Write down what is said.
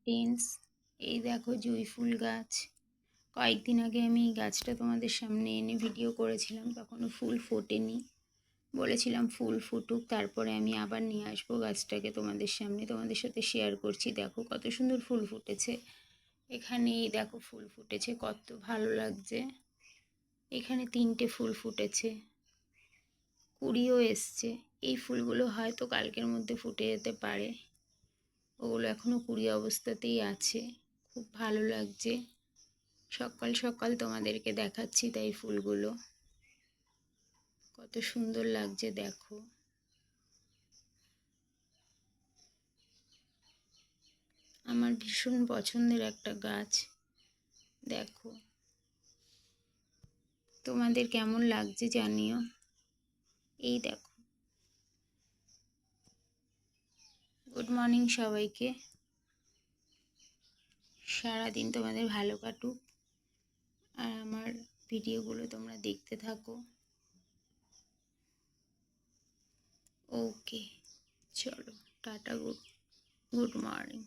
Friends, এই দেখো জুঁই ফুল গাছ। কয়েকদিন আগে আমি এই গাছটা তোমাদের সামনে এনে ভিডিও করেছিলাম, তখনও ফুল ফোটেনি। বলেছিলাম ফুল ফুটুক, তারপরে আমি আবার নিয়ে আসবো গাছটাকে তোমাদের সামনে, তোমাদের সাথে শেয়ার করছি। দেখো কত সুন্দর ফুল ফুটেছে এখানে। এই দেখো ফুল ফুটেছে, কত ভালো লাগছে। এখানে 3টে ফুল ফুটেছে, কুড়িও এসছে। এই ফুলগুলো হয়তো কালকের মধ্যে ফুটে যেতে পারে। ওগুলো এখনো কুড়ি অবস্থাতেই আছে। খুব ভালো লাগছে। সকাল সকাল তোমাদেরকে দেখাচ্ছি তাই ফুলগুলো কত সুন্দর লাগছে দেখো। আমার ভীষণ পছন্দের একটা গাছ। দেখো তোমাদের কেমন লাগছে জানিও। এই দেখো, গুড মর্নিং সবাইকে। সারাদিন তোমাদের ভালো কাটুক, আর আমার ভিডিওগুলো তোমরা দেখতে থাকো। ওকে, চলো টাটা, গুড মর্নিং।